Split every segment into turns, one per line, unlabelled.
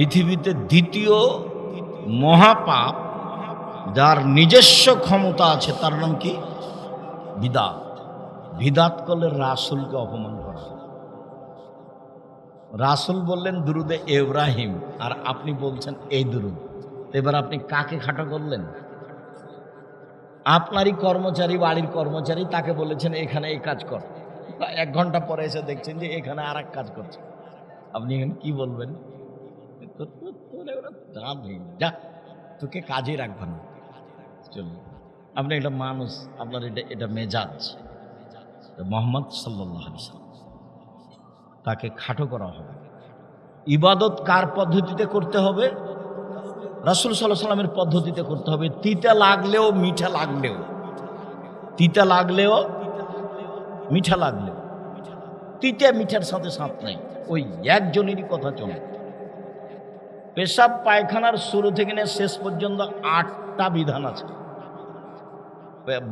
পৃথিবীতে দ্বিতীয় মহাপাপ যার নিজস্ব ক্ষমতা আছে তার নাম কি? বিদাত। বিদাত করলে রাসূলকে অপমান করা। রাসূল বললেন দুরুদে ইব্রাহিম, আর আপনি বলছেন এই দুরুদ। এবার আপনি কাকে খাটো করলেন? আপনারই কর্মচারী, বাড়ির কর্মচারী, তাকে বলেছেন এখানে এই কাজ কর, 1 ঘন্টা পরে এসে দেখছেন যে এখানে আর এক কাজ করছে। আপনি এখানে কি বলবেন? যা, তোকে কাজে রাখবে না, চলুন। আপনি একটা মানুষ, আপনার এটা মেজাজ। মুহাম্মদ সাল্লাল্লাহু আলাইহি ওয়াসাল্লাম তাকে খাটো করা হবে। ইবাদত কার পদ্ধতিতে করতে হবে? রাসূল সাল্লাল্লাহু আলাইহি ওয়াসাল্লামের পদ্ধতিতে করতে হবে। তিতা লাগলেও মিঠা লাগলেও, তিতা লাগলেও মিঠা লাগলেও, তিতা মিঠার সাথে সাথ নাই, ওই একজনেরই কথা চলে। পেশাব পায়খানার শুরু থেকে নিয়ে শেষ পর্যন্ত 8টা বিধান আছে।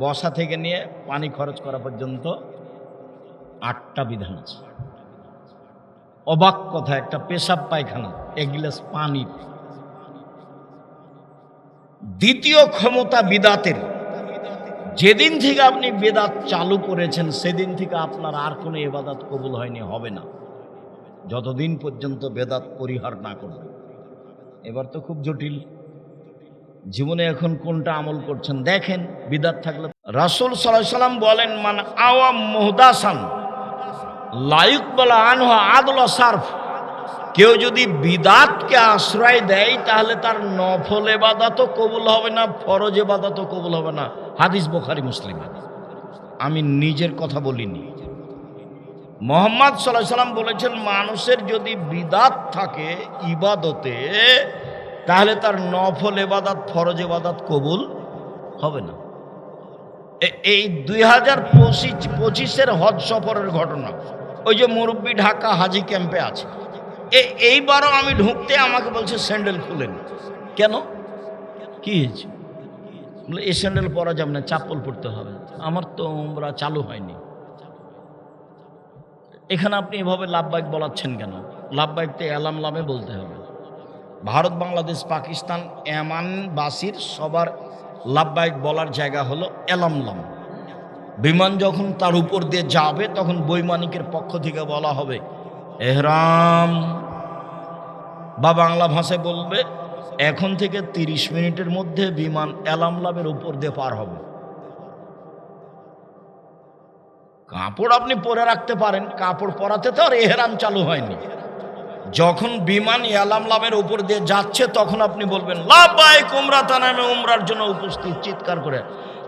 বসা থেকে নিয়ে পানি খরচ করা পর্যন্ত 8টা বিধান আছে। অবাক কথা, একটা পেশাব পায়খানা, 1 গ্লাস পানি। দ্বিতীয় ক্ষমতা বিদাতের। যেদিন থেকে আপনি বেদাত চালু করেছেন সেদিন থেকে আপনার আর কোনো ইবাদত কবুল হয়নি, হবে না, যতদিন পর্যন্ত বেদাত পরিহার না করবে। এবার তো খুব জটিল। জীবনে এখন কোনটা আমল করছেন দেখেন, বিদাত থাকলে। রাসূল সাল্লাল্লাহু আলাইহি ওয়াসাল্লাম বলেন, মান আওয়া মুহদাসান লা ইকবালু আনহু আদল সারফ। কেউ যদি বিদাতকে আশ্রয় দেয় তাহলে তার নফল ইবাদতও কবুল হবে না, ফরজ ইবাদতও কবুল হবে না। হাদিস বুখারী মুসলিম। আমি নিজের কথা বলিনি। মুহাম্মদ সাল্লাল্লাহু আলাইহি ওয়াসাল্লাম বলেছেন, মানুষের যদি বিদাত থাকে ইবাদতে তাহলে তার নফল ইবাদত, ফরজ ইবাদত কবুল হবে না। এই 2025-এর হজ সফরের ঘটনা, ওই যে মুরব্বী ঢাকা হাজি ক্যাম্পে আছে, এইবারও আমি ঢুকতে আমাকে বলছে স্যান্ডেল খুলেন। কেন, কি হয়েছে? বলে এই স্যান্ডেল পরা যাবে না, চাপ্পল পরতে হবে। আমার তো উমরা চালু হয়নি। এখানে আপনি এভাবে লাব্বাইক বলাচ্ছেন কেন? লাব্বাইক তো এলাম লামে বলতে হবে। ভারত, বাংলাদেশ, পাকিস্তান, এমানবাসীর সবার লাব্বাইক বলার জায়গা হলো এলামলাম। বিমান যখন তার উপর দিয়ে যাবে তখন বৈমানিকের পক্ষ থেকে বলা হবে এহরাম, বা বাংলা ভাষায় বলবে এখন থেকে 30 মিনিটের মধ্যে বিমান এলামলামের উপর দিয়ে পার হবে। কাপড় আপনি পরে রাখতে পারেন, কাপড় পরাতে তো আর এহরাম চালু হয়নি। যখন বিমান এলামলামের উপর দিয়ে যাচ্ছে তখন আপনি বলবেন লাব্বাইক উমরাতান, আমি উমরার জন্য উপস্থিত, চিৎকার করে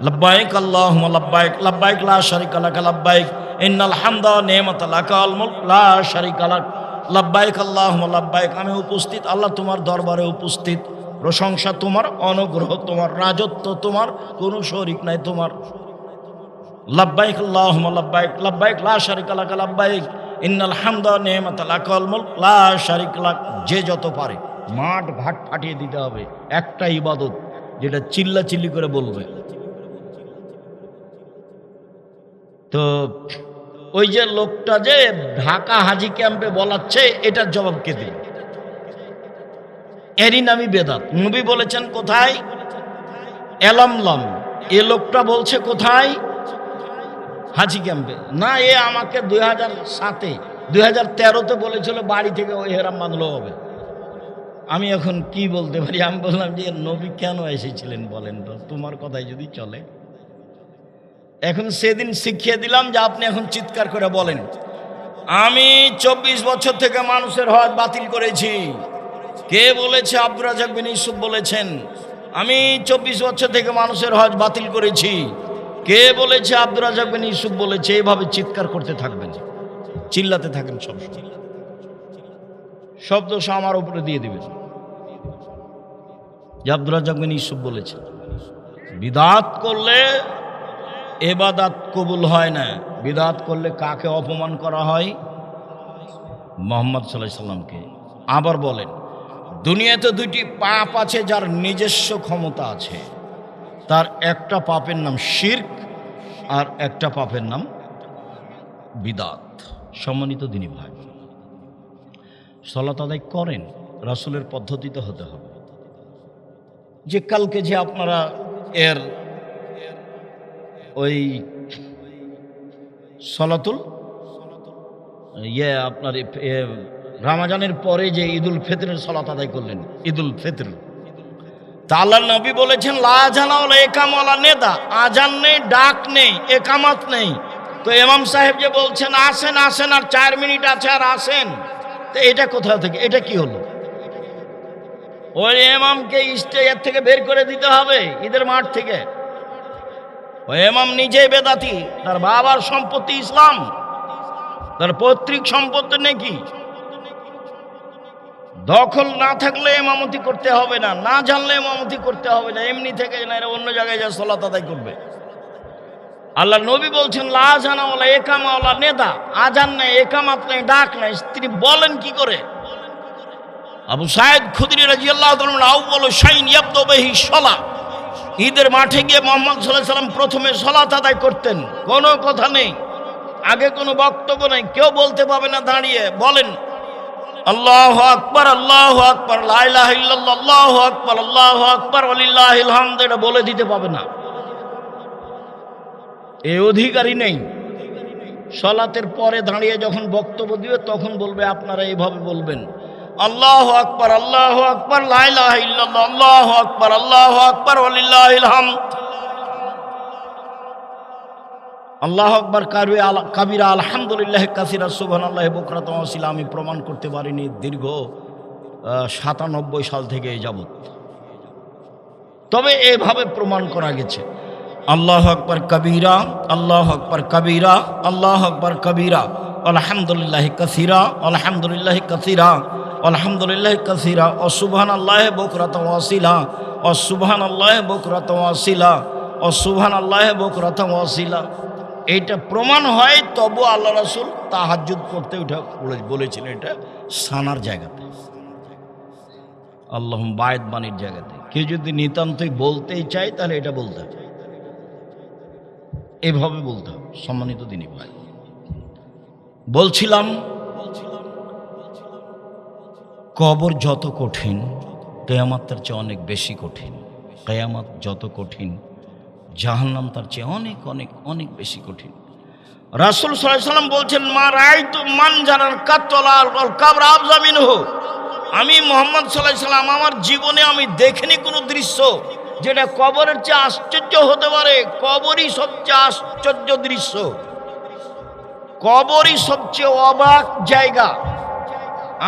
লাব্বাইক আল্লাহুম্মা লাব্বাইক, লাব্বাইক লা শারিকা লাক লাব্বাইক, ইন্নাল হামদা ওয়া নি'মাতা লাকা ওয়াল মুলক লা শারিকা লাক, লাব্বাইক আল্লাহুম্মা লাব্বাইক, আমি উপস্থিত, আল্লাহ তোমার দরবারে উপস্থিত, প্রশংসা তোমার, অনুগ্রহ তোমার, রাজত্ব তোমার, কোনো শরীক নাই তোমার। লাব্বাইক আল্লাহুম্মা লাব্বাইক, লাব্বাইক লা শারিকা লাক লাব্বাইক, ইন্নাল হামদা ওয়া নি'মাতা লাকা ওয়াল মুলক লা শারিকা লাক। যে যত পারে মাঠ ঘাট ফাটিয়ে দিতে হবে, একটা ইবাদত যেটা চিল্লা চিল্লি করে বলবে। তো ওই যে লোকটা যে ঢাকা হাজি ক্যাম্পে বলাচ্ছে, এটার জবাব কে দিল? এরই নামই বেদাত। নবী বলেছেন কোথায়? এলামলাম। এ লোকটা বলছে কোথায়? হাজি ক্যাম্পে। না, এ আমাকে 2007-এ 2013-তে বলেছিল বাড়ি থেকে ওই হেরাম বাঁধলো হবে। আমি এখন কি বলতে পারি? আমি বললাম যে নবী কেন এসেছিলেন বলেন তো, তোমার কথাই যদি চলে। এখন সেদিন শিখিয়ে দিলাম যে আপনি এখন চিৎকার করে বলেন আমি 24 বছর থেকে মানুষের হজ বাতিল করেছি। কে বলেছে? আব্দুর রাজ্জাক বিন ইউসুফ বলেছেন। আমি 24 বছর থেকে মানুষের হজ বাতিল করেছি। কে বলেছে? আব্দুর রাজ্জাক বিন ইউসুফ বলেছে। এইভাবে চিৎকার করতে থাকবেন, চিল্লাতে থাকেন, সব শব্দ আমার উপরে দিয়ে দিবেন যে আব্দুর রাজ্জাক বিন ইউসুফ বলেছে। বিদাত করলে ইবাদত কবুল হয় না। বিদাত করলে কাকে অপমান করা হয়? মুহাম্মদ সাল্লাল্লাহু আলাইহি ওয়াসাল্লামকে। আবার বলেন, দুনিয়াতে 2টি পাপ আছে যার নিজস্ব ক্ষমতা আছে। তার একটা পাপের নাম শিরক, আর একটা পাপের নাম বিদাত। সম্মানিত দিনী ভাই, সালাত আদায় করেন, রাসূলের পদ্ধতিতে হতে হবে। যে কালকে যে আপনারা এর ওই সলাতুল আপনার রামাজানের পরে যে ঈদুল ফিতরের সলাত আদায় করলেন, ঈদুল ফিতর, তা আল্লাহর নবী বলেছেন লা আযানা ওয়ালা ইকাম ওয়ালা নিদা, আজান নেই, ডাক নেই, একামত নেই। তো ইমাম সাহেব যে বলছেন আসেন আসেন আর 4 মিনিট আছে আর আসেন, তো এটা কোথা থেকে, এটা কি হলো? ওই ইমামকে স্টেজ থেকে বের করে দিতে হবে, ঈদের মাঠ থেকে। ওই ইমাম নিজেই বেদাতি, তার বাবার সম্পত্তি ইসলাম, তার পৈতৃক সম্পত্তি নাকি দখল না থাকলে ইমামতি করতে হবে না, না জানলে ইমামতি করতে হবে না, এমনি থেকে না, এরা অন্য জায়গায় যা সালাত আদায় করবে। আল্লাহ নবী বলছেন লা আযানা ওয়ালা ইকামা ওয়ালা নিদা, আজান নেই, একামত নেই, ডাক নেই। তিনি বলেন কি করে? আবু সাঈদ খুদরি রাদিয়াল্লাহু তাআলা আউয়ালু শাইইন ইয়াবদু বিহি সালাহ, ঈদের মাঠে গিয়ে মুহাম্মদ সাল্লাল্লাহু আলাইহি ওয়াসাল্লাম প্রথমে সালাত আদায় করতেন। কোনো কথা নেই, আগে কোনো বক্তব্য নেই, কেউ বলতে পাবে না দাঁড়িয়ে বলেন আল্লাহু আকবার, আল্লাহু আকবার, লা ইলাহা ইল্লাল্লাহ, আল্লাহু আকবার, আল্লাহু আকবার, ওয়ালিল্লাহিল হামদ, এটা বলে দিতে পাবে না, এই অধিকারই নেই। সালাতের পরে দাঁড়িয়ে যখন বক্তব্য দিবে তখন বলবে আপনারা এইভাবে বলবেন আল্লাহু আকবার, আল্লাহু আকবার, লা ইলাহা ইল্লাল্লাহ, আল্লাহু আকবার, আল্লাহু আকবার, ওয়ালিল্লাহিল হামদ। আল্লাহু আকবার কাবীরা, আলহামদুলিল্লাহ কাসীরা, সুবহানাল্লাহি বুকরাতান ওয়া আসীলা আমি প্রমাণ করতে পারিনি দীর্ঘ 97 সাল থেকে এই যাবৎ, তবে এভাবে প্রমাণ করা গেছে। আল্লাহু আকবার কাবীরা, আল্লাহু আকবার কাবীরা, আল্লাহু আকবার কাবীরা, আলহামদুলিল্লাহি কাসীরা, আলহামদুলিল্লাহি কাসীরা, আলহামদুলিল্লাহি কাসীরা, ও সুবহানাল্লাহি বুকরাতান ওয়া আসীলা, ও সুবহানাল্লাহি বুকরাতান ওয়া আসীলা, ও সুবহানাল্লাহি বুকরাতান ওয়া আসীলা। এইটা প্রমাণ হয় তবু আল্লাহ রাসূল তাহাজ্জুদ পড়তে উঠে বলেছেন এটা সানার জায়গাতে, আল্লাহুম্মা বায়দ বাণীর জায়গাতে। কেউ যদি নিতান্তই বলতেই চায় তাহলে এটা বলতে হবে, এভাবে বলতে হবে। সম্মানিত দিনী ভাই, বলছিলাম কবর যত কঠিন কিয়ামত তার চেয়ে অনেক বেশি কঠিন। কিয়ামত যত কঠিন জাহান্নাম তার চেয়ে অনেক অনেক অনেক বেশি কঠিন। রাসূল সাল্লাল্লাহু আলাইহি ওয়াসাল্লাম বলছেন মা রাআইতু মানজারান কাতলাল কবর আফযা মিনহু, আমি মুহাম্মদ সাল্লাল্লাহু আলাইহি ওয়াসাল্লাম আমার জীবনে আমি দেখিনি কোনো দৃশ্য যেটা কবরের চেয়ে আশ্চর্য হতে পারে। কবরই সবচেয়ে আশ্চর্য দৃশ্য, কবরই সবচেয়ে অবাক জায়গা।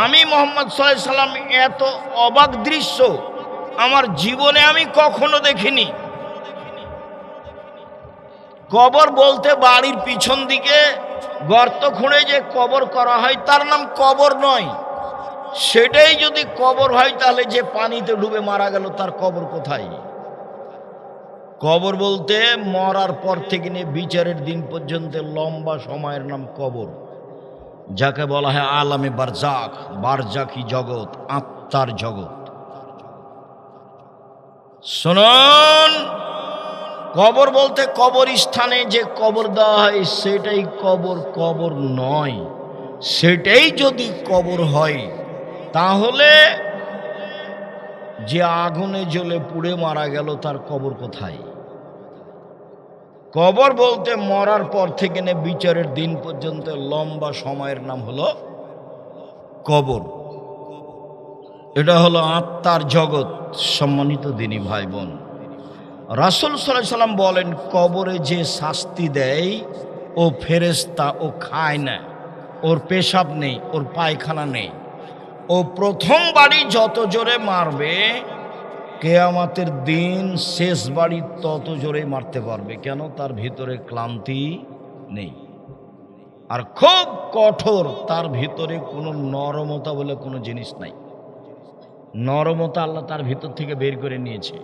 আমি মুহাম্মদ সাল্লাল্লাহু আলাইহি ওয়াসাল্লাম এত অবাক দৃশ্য আমার জীবনে আমি কখনো দেখিনি। কবর বলতে বাড়ির পিছন দিকে গর্ত খুঁড়ে যে কবর করা হয় তার নাম কবর নয়। সেটাই যদি কবর হয় তাহলে যে পানিতে ডুবে মারা গেল তার কবর কোথায়? কবর বলতে মরার পর থেকে নিয়ে বিচারের দিন পর্যন্ত লম্বা সময়ের নাম কবর, যাকে বলা হয় আলামে বারজাখ, বারজাখি জগৎ, আত্মার জগৎ। শুনুন, কবর বলতে কবরস্থানে যে কবর দেওয়া হয় সেটাই কবর, কবর নয়। সেটাই যদি কবর হয় তাহলে যে আগুনে জ্বলে পুড়ে মারা গেল তার কবর কোথায়? কবর বলতে মরার পর থেকে নে বিচারের দিন পর্যন্ত লম্বা সময়ের নাম হলো কবর। এটা হলো আত্মার জগৎ। সম্মানিত দিনী ভাই বোন, রাসূল সাল্লাল্লাহু আলাইহি ওয়াসাল্লাম বলেন কবরে যে শাস্তি দেয় ও ফেরেশতা, ও খায় না, ওর পেশাব নেই, ওর পায়খানা নেই, ও প্রথম বাড়ি যত জোরে মারবে কিয়ামতের দিন শেষ বাড়ি তত জোরে মারতে পারবে। কেন? তার ভিতরে ক্লান্তি নেই, আর খুব কঠোর, তার ভিতরে কোনো নরমতা বলে কোনো জিনিস নাই। নরমতা আল্লাহ তার ভিতর থেকে বের করে নিয়েছে।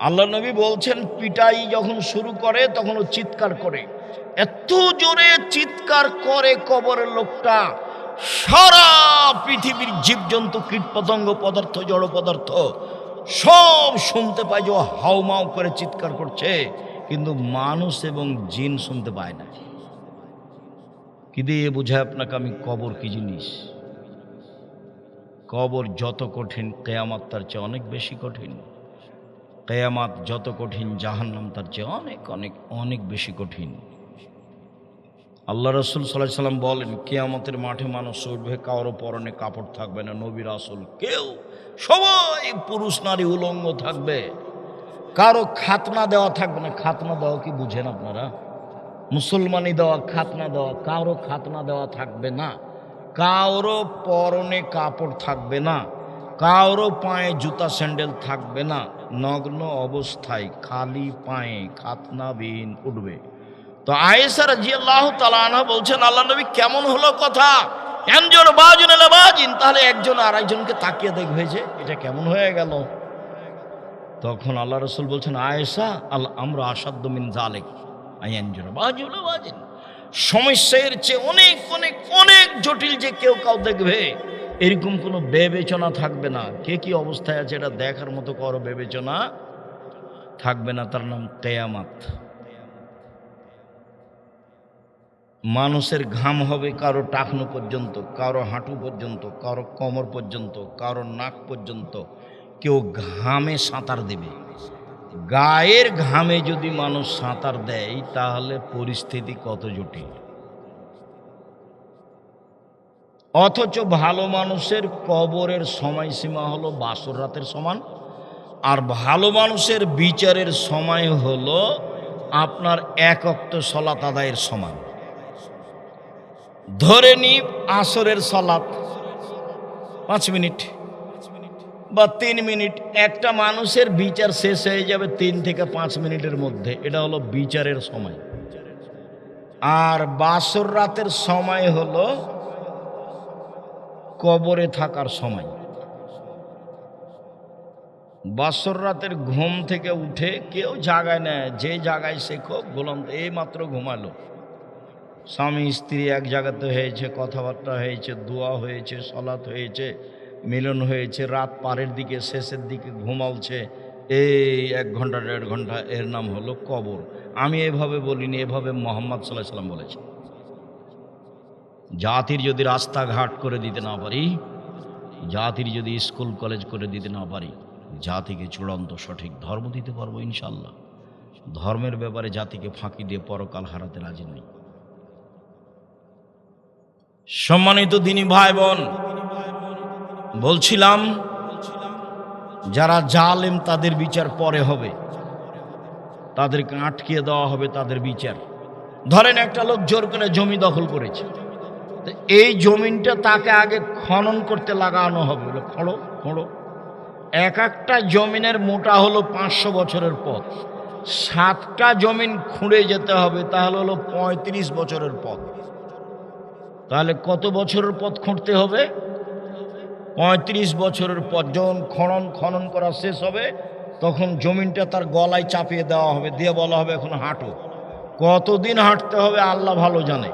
আল্লাহ নবী বলছেন পিটাই যখন শুরু করে তখন ও চিৎকার করে, এত জোরে চিৎকার করে কবরের লোকটা, সারা পৃথিবীর জীবজন্তু, কীটপতঙ্গ, পদার্থ, জড় পদার্থ সব শুনতে পায় যে ও হাউমাউ করে চিৎকার করছে, কিন্তু মানুষ এবং জিন শুনতে পায় না। কি দিয়ে বোঝায় আপনাকে আমি কবর কি জিনিস? কবর যত কঠিন কিয়ামত তার চেয়ে অনেক বেশি কঠিন। কিয়ামত যত কঠিন জাহান্নাম তার চেয়ে অনেক অনেক অনেক বেশি কঠিন। আল্লাহ রাসূল সাল্লাল্লাহু আলাইহি সাল্লাম বলেন, কিয়ামতের মাঠে মানুষ উঠবে, কারো পরনে কাপড় থাকবে না, নবী রাসূল কেউ, সবাই পুরুষ নারী উলঙ্গ থাকবে, কারো খাতনা দেওয়া থাকবে না। খাতনা দেওয়া কি বুঝেন আপনারা? মুসলমানি দেওয়া, খাতনা দেওয়া, কারো খাতনা দেওয়া থাকবে না, কারো পরনে কাপড় থাকবে না, কারো পায়ে জুতা স্যান্ডেল থাকবে না, নগ্ন অবস্থায় খালি পায়ে খাতনাবিহীন উঠবে। তো আয়েশা রাদিয়াল্লাহু তাআলা আনহা বলছেন, আল্লাহ নবী কেমন হলো কথা, একজন বাজুন আলা বাজিন, তাহলে একজন আরেকজনকে তাকিয়ে দেখবে যে এটা কেমন হয়ে গেল। তখন আল্লাহ রাসূল বলছেন, আয়েশা আমরা আসাদ্দ মিন যালিক আইয়ানজুর বাজুন আলা বাজিন, সমস্যার চেয়ে অনেক অনেক অনেক জটিল যে কেউ কাউ দেখবে, এরকম কোনো বিবেচনা থাকবে না। কে কি অবস্থায় আছে এটা দেখার মতো কারো বিবেচনা থাকবে না। তার নাম কিয়ামত। মানুষের ঘাম হবে কারো টাকনো পর্যন্ত, কারো হাঁটু পর্যন্ত, কারো কোমর পর্যন্ত, কারো নাক পর্যন্ত। কেউ ঘামে সাঁতার দেবে। গায়ের ঘামে যদি মানুষ সাঁতার দেয় তাহলে পরিস্থিতি কত জটিল। অথচ ভালো মানুষের কবরের সময়সীমা হলো বাসর রাতের সমান, আর ভালো মানুষের বিচারের সময় হলো আপনার এক ওয়াক্ত সালাত আদায়ের সমান। ধরে নি আসরের সালাত 5 মিনিট বা 3 মিনিট, একটা মানুষের বিচার শেষ হয়ে যাবে 3 থেকে 5 মিনিটের মধ্যে। এটা হলো বিচারের সময়। আর বাসর রাতের সময় হলো কবরে থাকার সময়। বাসর রাতের ঘুম থেকে উঠে কেউ জাগায় না, যে জাগায় সে খুব গোলাম। এই মাত্র ঘুমালো, স্বামী স্ত্রী এক জায়গাতে হয়েছে, কথাবার্তা হয়েছে, দোয়া হয়েছে, সালাত হয়েছে, মিলন হয়েছে, রাত পারের দিকে শেষের দিকে ঘুমালছে, এই 1 ঘন্টা 1.5 ঘন্টা, এর নাম হলো কবর। আমি এভাবে বলিনি, এভাবে মুহাম্মদ সাল্লাল্লাহু আলাইহি সাল্লাম বলেছেন। জাতির যদি রাস্তাঘাট করে দিতে না পারি, জাতির যদি স্কুল কলেজ করে দিতে না পারি, জাতিকে চূড়ান্ত সঠিক ধর্ম দিতে পারবো ইনশাল্লাহ। ধর্মের ব্যাপারে জাতিকে ফাঁকি দিয়ে পরকাল হারাতে রাজি নই। সম্মানিত দিনী ভাই বোন, বলছিলাম যারা জালেম তাদের বিচার পরে হবে, তাদেরকে আটকিয়ে দেওয়া হবে তাদের বিচার। ধরেন একটা লোক জোর করে জমি দখল করেছে, এই জমিনটা তাকে আগে খনন করতে লাগানো হবে। খোঁড়ো খোঁড়ো, এক একটা জমিনের মোটা হলো 500 বছরের পথ। 7টা জমিন খুঁড়ে যেতে হবে, তাহলে হলো 35 বছরের পথ। তাহলে কত বছরের পথ খুঁড়তে হবে? 35 বছরের পথ। যখন খনন করা শেষ হবে তখন জমিনটা তার গলায় চাপিয়ে দেওয়া হবে, দিয়ে বলা হবে এখন হাঁটো। কতদিন হাঁটতে হবে আল্লাহ ভালো জানে।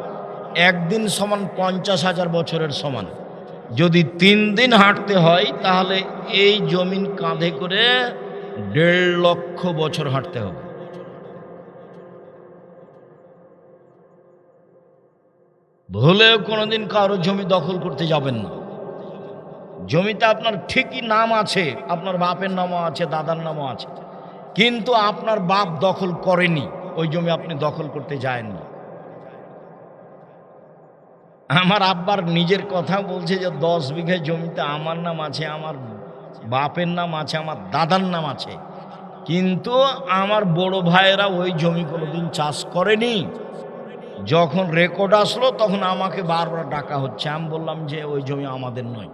একদিন সমান 50,000 বছরের সমান। যদি 3 দিন হাঁটতে হয় তাহলে এই জমিন কাঁধে করে 1.5 লক্ষ বছর হাঁটতে হবে। ভুলেও কোনোদিন কারো জমি দখল করতে যাবেন না। জমিতে আপনার ঠিকই নাম আছে, আপনার বাপের নামও আছে, দাদার নামও আছে, কিন্তু আপনার বাপ দখল করেনি, ওই জমি আপনি দখল করতে যায়নি। আমার আব্বার নিজের কথা বলছে যে 10 বিঘা জমিতে আমার নাম আছে, আমার বাপের নাম আছে, আমার দাদার নাম আছে, কিন্তু আমার বড় ভাইয়েরা ওই জমি কোনোদিন চাষ করেনি। যখন রেকর্ড আসলো তখন আমাকে বারবার ডাকা হচ্ছে। আমি বললাম যে ওই জমি আমাদের নয়,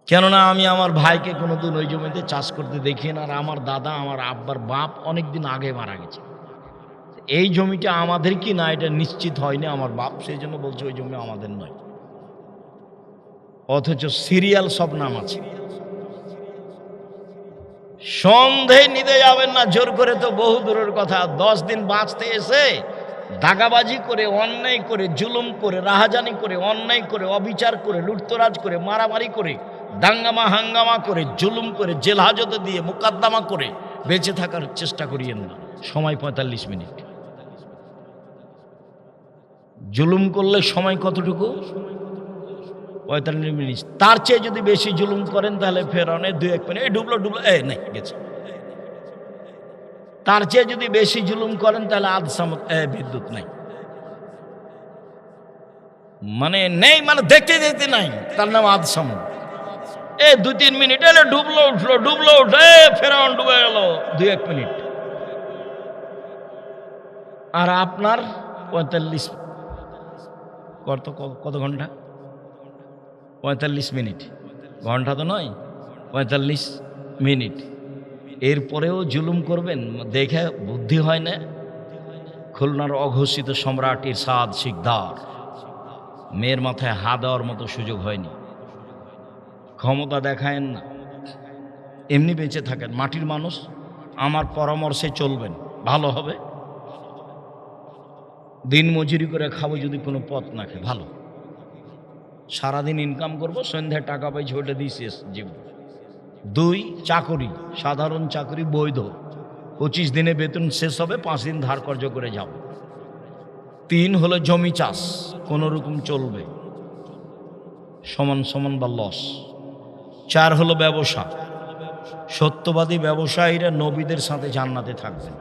কেননা আমি আমার ভাইকে কোনোদিন ওই জমিতে চাষ করতে দেখি না। আর আমার দাদা, আমার আব্বার বাপ অনেকদিন আগে মারা গেছে। এই জমিটা আমাদের কি না এটা নিশ্চিত হয়নি আমার বাপ, সেই জন্য বলছে ওই জমি আমাদের নয়। অথচ সিরিয়াল সব নাম আছে। সন্দেহ নিতে যাবেন না জোর করে, তো বহু দূরের কথা। 10 দিন বাঁচতে এসে দাগাবাজি করে, অন্যায় করে, জুলুম করে, রাহাজানি করে, অন্যায় করে, অবিচার করে, লুটতরাজ করে, মারামারি করে, দাঙ্গামা হাঙ্গামা করে, জুলুম করে, জেল হাজতে দিয়ে মোকদ্দমা করে বেঁচে থাকার চেষ্টা করিয়েন না। সময় 45 মিনিট। জুলুম করলে সময় কতটুকু? 45 মিনিট। তার চেয়ে যদি বেশি জুলুম করেন তাহলে ফেরাউনে 2-1 মিনিট ডুবলো নেই গেছে। তার চেয়ে যদি বেশি জুলুম করেন তাহলে আধ সামত বিদ্যুৎ নাই, মানে নেই, মানে দেখতে দেখতে নাই, তার নাম আধ সামত। 2-3 মিনিট এলে ডুবলো উঠলো, ফেরাউন ডুবে গেল 2-1 মিনিট। আর আপনার 45 কত ঘন্টা? 45 মিনিট, ঘন্টা তো নয়, 45 মিনিট। এরপরেও জুলুম করবেন, দেখে বুদ্ধি হয় না? খুলনার অঘোষিত সম্রাট ইরশাদ শিকদার, মেয়ের মাথায় হাত দেওয়ার মতো সুযোগ হয়নি, ক্ষমতা দেখায়েন না, এমনি বেঁচে থাকেন। মাটির মানুষ, আমার পরামর্শে চলবেন, ভালো হবে। দিন মজুরি করে খাবো যদি কোনো পথ না খেয়ে, ভালো। সারাদিন ইনকাম করব, সন্ধ্যায় টাকা পাইছি, ওটা দিয়ে শেষ জীবন। 2, চাকরি, সাধারণ চাকরি বৈধ, 25 দিনে বেতন শেষ হবে, 5 দিন ধার কর্য করে যাব। 3 হলো জমি চাষ, কোনো রকম চলবে, সমান সমান বা লস। 4 হলো ব্যবসা, সত্যবাদী ব্যবসায়ীরা নবীদের সাথে জান্নাতে থাকবেন,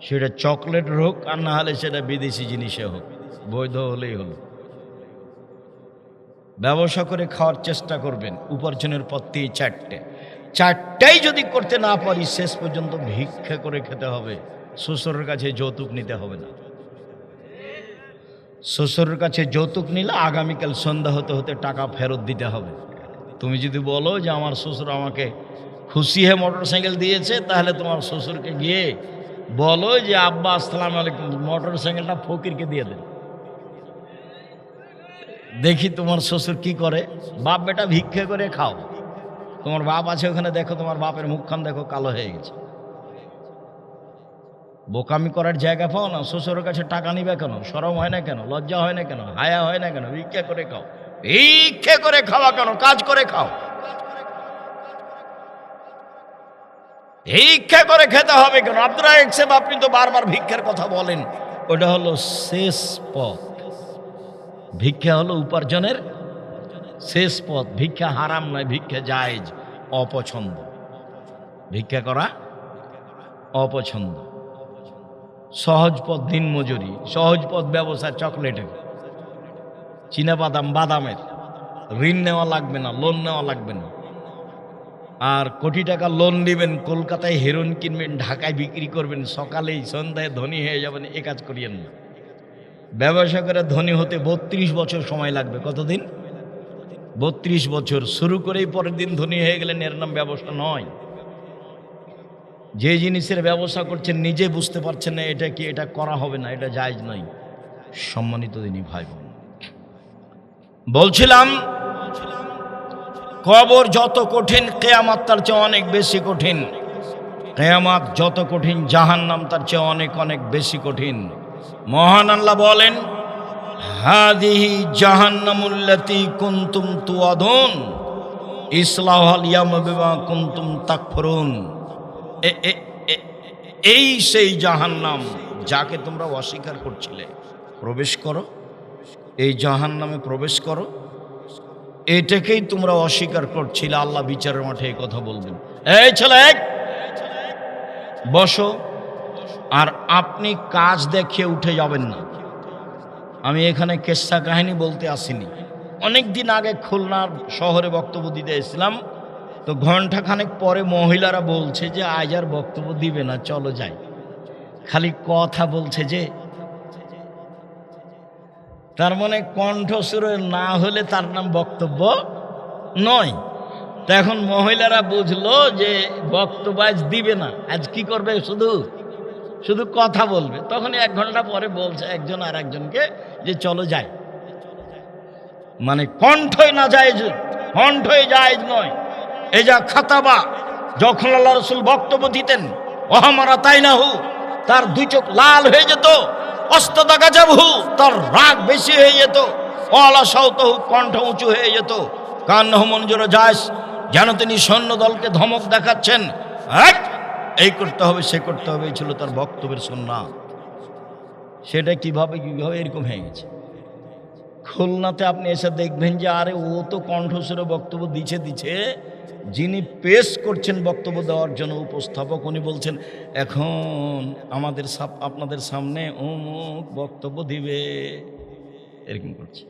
সেটা চকলেট হোক আর না হলে সেটা বিদেশি জিনিসে হোক, বৈধ হলেই হলো। ব্যবসা করে খাওয়ার চেষ্টা করবেন, উপার্জনের পথ 4টাই যদি করতে না পারি, শেষ পর্যন্ত ভিক্ষা করে খেতে হবে। শ্বশুরের কাছে যৌতুক নিতে হবে না। শ্বশুরের কাছে যৌতুক নিলে আগামীকাল সন্ধ্যা হতে হতে টাকা ফেরত দিতে হবে। তুমি যদি বলো যে আমার শ্বশুর আমাকে খুশি হয়ে মোটরসাইকেল দিয়েছে, তাহলে তোমার শ্বশুরকে গিয়ে বলো যে আব্বা আসসালামু আলাইকুম, মোটরসাইকেলটা ফকিরকে দিয়ে দেন। দেখি তোমার শ্বশুর কি করে। বাপ বেটা ভিক্ষা করে খাও, তোমার বাপ আছে ওখানে, দেখো তোমার বাপের মুখখান দেখো কালো হয়ে গেছে। বোকামি করার জায়গা পাও না, শ্বশুরের কাছে টাকা নিবে কেন? শরম হয় না কেন? লজ্জা হয় না কেন? হায়া হয় না কেন? ভিক্ষা করে খাও। ভিক্ষা করে খাওয়া কেন? কাজ করে খাও। ভিক্ষা করে খেতে হবে কেন? আপনারা একসেপ, আপনি তো বারবার ভিক্ষার কথা বলেন, ওটা হলো শেষ পথ। ভিক্ষা হলো উপার্জনের শেষ পথ। ভিক্ষা হারাম নয়, ভিক্ষা জায়েজ, অপছন্দ। ভিক্ষা করা অপছন্দ। সহজ পথ দিন মজুরি, সহজ পথ ব্যবসা চকলেটের, বাদামের, ঋণ নেওয়া লাগবে না, লোন নেওয়া লাগবে না। আর কোটি টাকা লোন নেবেন, কলকাতায় হেরোইন কিনবেন, ঢাকায় বিক্রি করবেন, সকালেই সন্ধ্যায় ধনী হয়ে যাবেন, এ কাজ করিয়েন না। ব্যবসা করে ধনী হতে 32 বছর সময় লাগবে। কতদিন? 32 বছর। শুরু করেই পরের দিন ধনী হয়ে গেলেন, এর নাম ব্যবসা নয়। যে জিনিসের ব্যবসা করছেন নিজে বুঝতে পারছেন না এটা কি, এটা করা হবে না, এটা জায়েজ নয়। সম্মানিত দিনী ভাই বোন, বলছিলাম কবর যত কঠিন, কিয়ামত তার চেয়ে অনেক বেশি কঠিন। কিয়ামত যত কঠিন, জাহান্নাম তার চেয়ে অনেক অনেক বেশি কঠিন। মহান আল্লাহ বলেন, হাদিহি জাহান্নামুল্লাতী কুনতুম তুআদুন ইসলাহুল ইয়াওমা বিমা কুনতুম তাকফুরুন। এই সেই জাহান্নাম যাকে তোমরা অস্বীকার করছিলে, প্রবেশ করো, এই জাহান্নামে প্রবেশ করো। এটাকেই তোমরা অস্বীকার করছিলে। আল্লাহ বিচারের মাঠে এই কথা বলবেন, এই ছেলে বসো। আর আপনি কাজ দেখিয়ে উঠে যাবেন না। আমি এখানে কেসা কাহিনী বলতে আসিনি। অনেক দিন আগে খুলনার শহরে বক্তব্য দিতে এসেছিলাম, তো ঘন্টাখানেক পরে মহিলারা বলছে যে আজ আর বক্তব্য দিবে না, চলো যাই। খালি কথা বলছে যে, তার মানে কণ্ঠস্বর না হলে তার নাম বক্তব্য নয়। তো এখন মহিলারা বুঝলো যে বক্তব্য আজ দিবে না, আজ কি করবে, শুধু শুধু কথা বলবে। তখন 1 ঘন্টা পরে বলছে একজন আর একজনকে যে চলো যাই। মানে কণ্ঠই না জায়েজ, কণ্ঠই জায়েজ নয়। এই যা খাতাবা, যখন আল্লাহ রাসূল বক্তব্য দিতেন, ওহামারা তাই না হু, তার 2 চোখ লাল হয়ে যেত, অস্তদাগা যাবহু, তার রাগ বেশি হয়ে যেত, ওয়ালা সাউতহু, কণ্ঠ উঁচু হয়ে যেত, কান্নাহু মনজুর জায়েজ, যেন তিনি সৈন্য দলকে ধমক দেখাচ্ছেন, এই করতে হবে, সে করতে হবে। এই ছিল তার বক্তব্যের সুন্নাত। সেটা কিভাবে এরকম হয়ে গেছে। খুলনাতে আপনি এসে দেখবেন যে আরে ও তো কণ্ঠস্বরে বক্তব্য দিচ্ছে যিনি পেশ করছেন বক্তব্য দেওয়ার জন্য উপস্থাপক উনি বলছেন এখন আপনাদের সামনে অমুক বক্তব্য দিবে, এরকম করছে।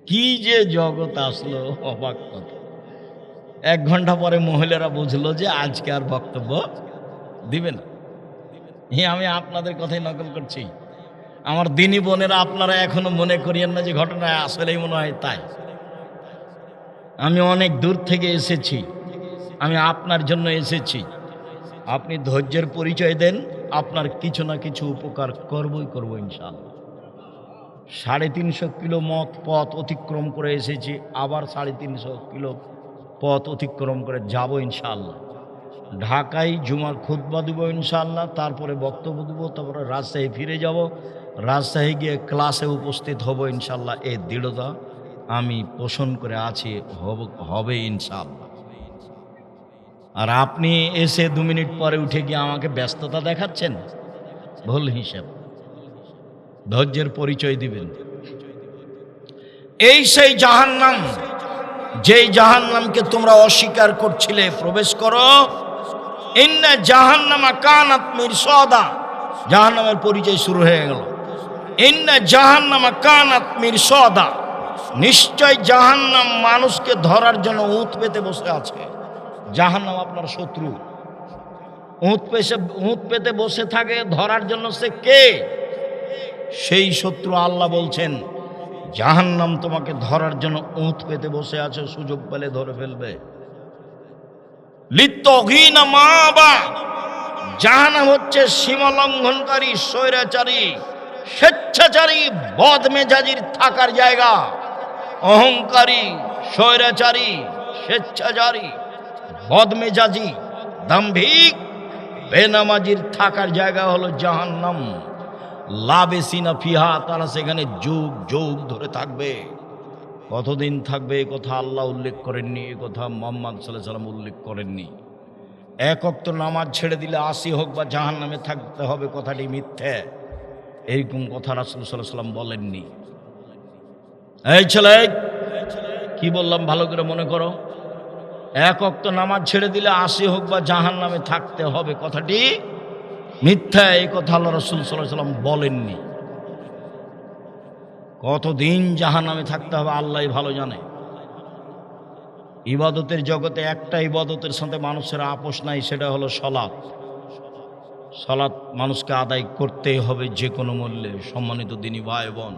কি যে জগৎ আসলো, অবাক কথা। 1 ঘন্টা পরে মহিলারা বুঝলো যে আজকে আর বক্তব্য দিবে না। আমি আপনাদের কথাই নকল করছি। আমার দিনী বোনেরা, আপনারা এখনো মনে করিয়েন না যে ঘটনা আসলেই মনে হয় তাই। আমি অনেক দূর থেকে এসেছি, আমি আপনার জন্য এসেছি। আপনি ধৈর্যের পরিচয় দেন, আপনার কিছু না কিছু উপকার করব ইনশাআল্লাহ। 350 কিলো পথ অতিক্রম করে এসেছি, আবার 350 কিলো পথ অতিক্রম করে যাব ইনশাআল্লাহ। ঢাকায় জুমার খুতবা দেব ইনশাআল্লাহ, তারপরে বক্তব্য দেব, তারপরে রাজশাহী ফিরে যাব। রাজশাহী গিয়ে ক্লাসে উপস্থিত হব ইনশাআল্লাহ। এই দৃঢ়তা আমি পোষণ করে আছি, হবে ইনশাআল্লাহ। আর আপনি এসে 2 মিনিট পরে উঠে গিয়ে আমাকে ব্যস্ততা দেখাচ্ছেন, ভুল হিসাব। ধৈর্যের পরিচয় দিবেন। এই সেই জাহান্নাম, যেই জাহান্নামকে তোমরা অস্বীকার করছিলে, প্রবেশ করো। ইন্না জাহান্নামা কানাত মিরসাদা, জাহান্নামের পরিচয় শুরু হয়ে গেল। ইন্না জাহান্নামা কানাত মিরসাদা, নিশ্চয় জাহান্নাম মানুষকে ধরার জন্য উঁত পেতে বসে আছে। জাহান্নাম আপনার শত্রু, উঁত পেতে বসে থাকে ধরার জন্য। সে কে? সেই শত্রু। আল্লাহ বলছেন জাহান্নাম তোমাকে ধরার জন্য উঁত পেতে বসে আছে, সুযোগ পেলে ধরে ফেলবে। লিত্তগিনা মাবা, জাহান্নাম হচ্ছে সীমা লঙ্ঘনকারী, স্বৈরাচারী, স্বেচ্ছাচারী, বদমেজাজির থাকার জায়গা। অহংকারী, স্বৈরাচারী, স্বেচ্ছাচারী, বদমেজাজি, দাম্ভিক, বেনামাজির থাকার জায়গা হলো জাহান্নাম। লাবেসিনা ফিহা, তারা সেখানে যুগ যুগ ধরে থাকবে। কতদিন থাকবে এ কথা আল্লাহ উল্লেখ করেননি, এ কথা মুহাম্মদ সাল্লাল্লাহু আলাইহি ওয়াসাল্লাম উল্লেখ করেননি। 1 ওয়াক্ত নামাজ ছেড়ে দিলে 80 হোক বা জাহান্নামে থাকতে হবে, কথাটি মিথ্যে। এইরকম কথা রাসূল সাল্লাল্লাহু আলাইহি ওয়াসাল্লাম বলেননি। এই ছেলে, কি বললাম ভালো করে মনে করো। 1 ওয়াক্ত নামাজ ছেড়ে দিলে 80 হোক বা জাহান্নামে থাকতে হবে, কথাটি মিথ্যা। এই কথা আল্লাহ রাসূল সাল্লাল্লাহু আলাইহি ওয়াসাল্লাম বলেননি। কতদিন জাহান্নামে থাকতে হবে আল্লাহই ভালো জানে। ইবাদতের জগতে একটা ইবাদতের সাথে মানুষের আপোষ নাই, সেটা হলো সালাত। সালাত মানুষকে আদায় করতেই হবে যে কোনো মূল্যে। সম্মানিত দিনী ভাই বোন,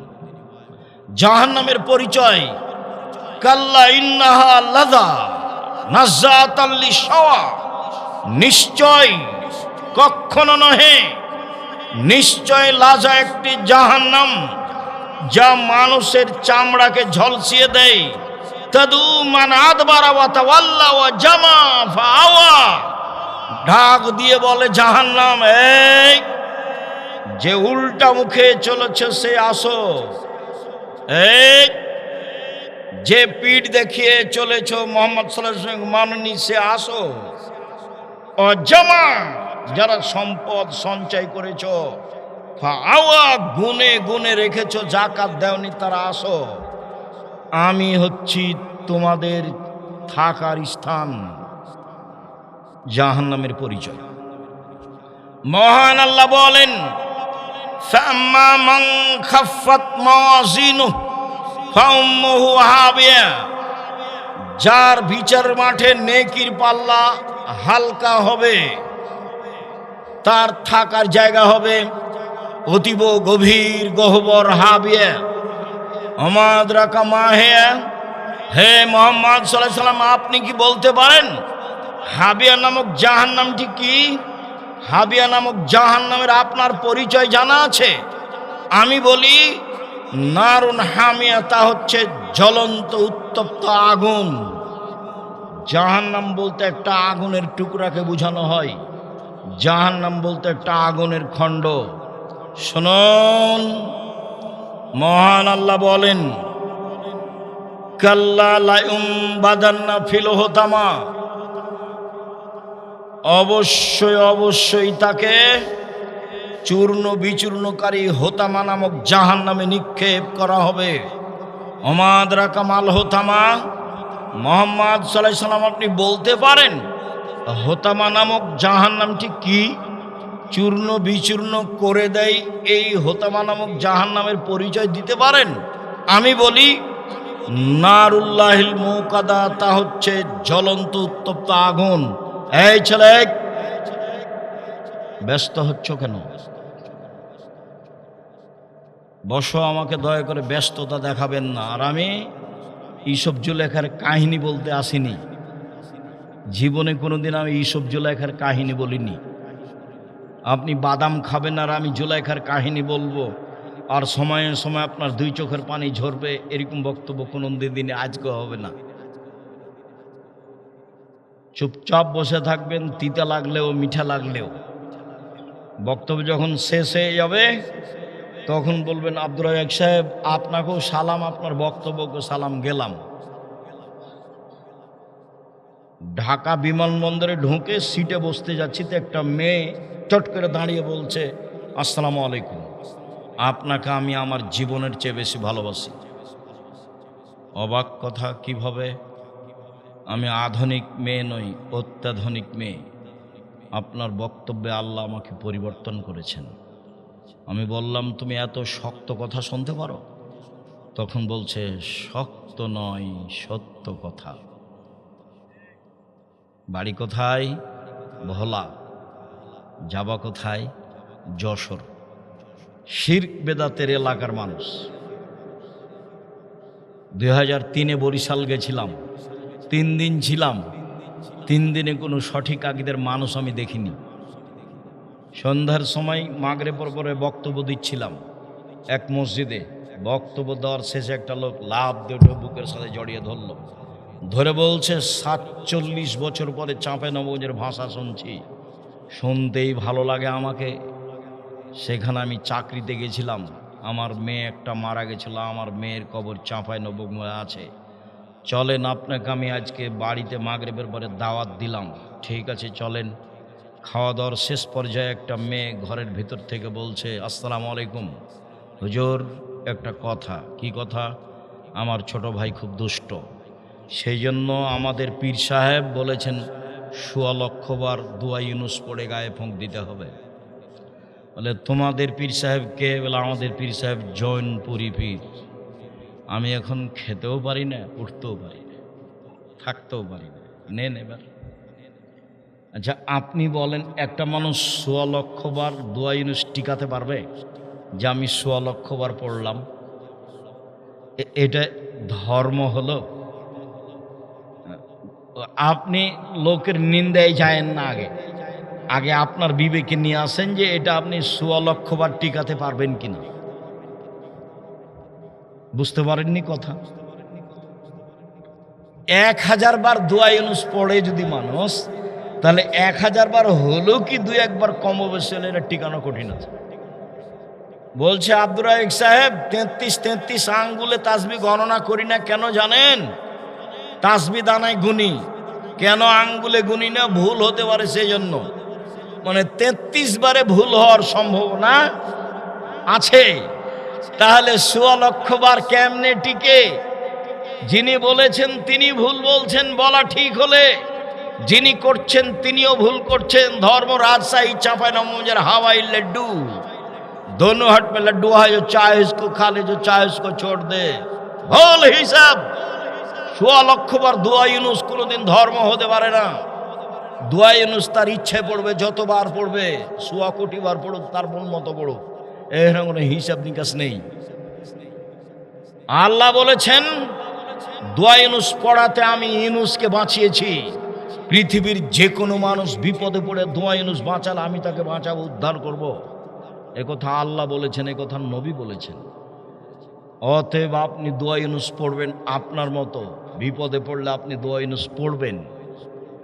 জাহান্নামের পরিচয় কাল্লা ইন্নাহা লাযা নাযাতাল লিশাওয়া, নিশ্চয়, কখনো নহে, নিশ্চয় লাজা একটি জাহান্নাম যা মানুষের চামড়াকে ঝলসিয়ে দেয়। তাদু মান আদবারা ওয়া তাওয়াল্লা ওয়া জামা ফাআওয়া, ঢাক দিয়ে বলে জাহান্নাম, এই যে উল্টা মুখে চলেছে সে আসো, এই যে পিঠ দেখিয়ে চলেছ মুহাম্মদ সাল্লাল্লাহু আলাইহি ওয়াসাল্লাম মাননি সে আসো। ও জামা, যারা সম্পদ সঞ্চয় করেছ, ফাআওয়া, গুনে গুনে রেখেছ, যাকাত দেওনি, তারা আসো। আমি হচ্ছি তোমাদের থাকার স্থান। জাহান্নামের পরিচয়। মহান আল্লাহ বলেন ফাম্মা মান খাফফাত মাওয়াজিনুহু ফাউম্মুহু হাবিয়া, যার বিচার মাঠে নেকির পাল্লা হালকা হবে, তার থাকার জায়গা হবে অতীব গভীর গহ্বর, হাবিয়া। আমাদ রাকা মাহিয়া, হে মুহাম্মদ সাল্লাল্লাহু আলাইহি ওয়াসাল্লাম, আপনি কি বলতে পারেন হাবিয়া নামক জাহান্নামটি কি? হাবিয়া নামক জাহান্নামের আপনার পরিচয় জানা আছে? আমি বলি নারুন হামিয়া, তা হচ্ছে জ্বলন্ত উত্তপ্ত আগুন। জাহান্নাম বলতে একটা আগুনের টুকরাকে বোঝানো হয়, জাহান্নাম বলতে একটা আগুনের খণ্ড। শুনুন, মহান আল্লাহ বলেন কাল্লা লায়ুমবাদান্না ফিল হুতামা, অবশ্যই অবশ্যই তাকে চূর্ণ বিচূর্ণকারী হোতামা নামক জাহান্নামে নিক্ষেপ করা হবে। ওমাদরা কামাল হোতামা, মোহাম্মদ সাল্লাল্লাহু আলাইহি সাল্লাম আপনি বলতে পারেন হোতামা নামক জাহান্নামটি কি? চূর্ণ বিচূর্ণ করে দেয় এই হোতামা নামক জাহান্নামের পরিচয় দিতে পারেন? আমি বলি নারুল্লাহিল মুকাদা, তা হচ্ছে জ্বলন্ত উত্তপ্ত আগুন। এই ছেলে, ব্যস্ত হচ্ছ কেন? বসো, আমাকে দয়া করে ব্যস্ততা দেখাবেন না। আর আমি ইসব জুলেখার কাহিনী বলতে আসিনি, জীবনে কোনোদিন আমি ইসব জুলেখার কাহিনী বলিনি। আপনি বাদাম খাবেন আর আমি জুলেখার কাহিনী বলবো, আর সময়ে সময় আপনার দুই চোখের পানি ঝরবে, এরকম বক্তব্য কোনো দিনে আজকে হবে না। চুপচাপ বসে থাকবেন, তিতা লাগলেও মিঠা লাগলেও। বক্তব্য যখন শেষ হয়ে যাবে তখন বলবেন আব্দুর রাজ্জাক সাহেব আপনাকেও সালাম, আপনার বক্তব্যকে সালাম, গেলাম। ঢাকা বিমানবন্দরে ঢুকে সিটে বসতে যাচ্ছি, তো একটা মেয়ে চট করে দাঁড়িয়ে বলছে আসসালামু আলাইকুম, আপনাকে আমি আমার জীবনের চেয়ে বেশি ভালোবাসি। অবাক কথা, কিভাবে? আমি আধুনিক মেয়ে নই, অত্যাধুনিক মেয়ে। আপনার বক্তব্যে আল্লাহ আমাকে পরিবর্তন করেছেন। আমি বললাম তুমি এত শক্ত কথা শুনতে পারো? তখন বলছে শক্ত নয়, সত্য কথা। বাড়ি কোথায়? ভোলা। যাবা কোথায়? যশোর। শিরক বেদাতের এলাকার মানুষ। 2003-এ বরিশাল গেছিলাম, 3 দিন ছিলাম। 3 দিনে কোনো সঠিক আকীদার মানুষ আমি দেখিনি। সন্ধ্যার সময় মাগরিবের পরে বক্তব্য দিচ্ছিলাম এক মসজিদে। বক্তব্য দেওয়ার শেষে একটা লোক লাফ দিয়ে বুকের সাথে জড়িয়ে ধরল, ধরে বলছে 47 বছর পরে চাঁপাইনবাবগঞ্জের ভাষা শুনছি, শুনতেই ভালো লাগে আমাকে। সেখানে আমি চাকরিতে গেছিলাম, আমার মেয়ে একটা মারা গেছিল, আমার মেয়ের কবর চাঁপাইনবাবগঞ্জে আছে। চলেন, আপনাকে আমি আজকে বাড়িতে মাগরিবের পরে দাওয়াত দিলাম। ঠিক আছে চলেন। খাওয়া দাওয়ার শেষ পর্যায়ে একটা মেয়ে ঘরের ভিতর থেকে বলছে আসসালামু আলাইকুম হুজুর, একটা কথা। কি কথা? আমার ছোট ভাই খুব দুষ্ট, সেই জন্য আমাদের পীর সাহেব বলেছেন ১৬ লক্ষ বার দোয়া ইউনুস পড়ে গায়ে ফোঁক দিতে হবে। বলে তোমাদের পীর সাহেব কে? বলে আমাদের পীর সাহেব জৈনপুরি পীর। আমি এখন খেতেও পারি না, উঠতেও পারি না, থাকতেও পারি না। নেন এবার। আচ্ছা আপনি বলেন, একটা মানুষ ১৬ লক্ষ বার দোয়া ইউনুস টিকাতে পারবে যে আমি ১৬ লক্ষ বার পড়লাম? এটা ধর্ম হলো? আপনি লোকের নিন্দায় যায়েন না, আগে আপনার বিবেকে নিয়ে আসেন যে এটা আপনি ১৬ লক্ষ বার টিকাতে পারবেন কিনা। বুঝতে পারেননি কথা? ১০০০ বার দোয়া ইউনুস পড়ে যদি মানুষ, তাহলে ১০০০ বার হলো কি 2-1 বার কম বেশি হলে এটা টিকানো কঠিন আছে। বলছে আব্দুর রাজ্জাক সাহেব 33 আঙ্গুলে তাসবি গণনা করি না কেন জানেন? তাসবি দানায় গুনি। কেন আঙ্গুলে গুনি না? ভুল হতে পারে সেই জন্য। মানে 33 বারে ভুল হওয়ার সম্ভাবনা আছে। তাহলে ১৬ লক্ষ বার কেমনে টিকে? যিনি বলেছেন তিনি ভুল বলছেন, বলা ঠিক হলে যিনি করছেন তিনিও ভুল করছেন। ধর্ম राजशाही चांपाइनबाबगंज हवाई लड्डू, दोनों हाथ में लड्डू है, जो चाहे उसको खा ले, जो चाहे उसको छोड़ दे। ভুল হিসাব। ১৬ লক্ষ বার দোয়া ইউনুস কোনোদিন ধর্ম হতে পারে না। দোয়া ইউনুস তার ইচ্ছে পড়বে, যতবার পড়বে, ১০০ কোটি বার পড়ুক, তার মন মতো পড়ুক, এরকম কোনো হিসাব নিকাশ নেই। আল্লাহ বলেছেন দোয়া ইউনুস পড়াতে আমি ইউনুসকে বাঁচিয়েছি। পৃথিবীর যে কোনো মানুষ বিপদে পড়ে দোয়া ইউনুস বাঁচালে আমি তাকে বাঁচাবো, উদ্ধার করব। একথা আল্লাহ বলেছেন, একথা নবী বলেছেন। অতএব আপনি দোয়া ইউনুস পড়বেন, আপনার মতো বিপদে পড়লে আপনি দোয়া ইউনুস পড়বেন,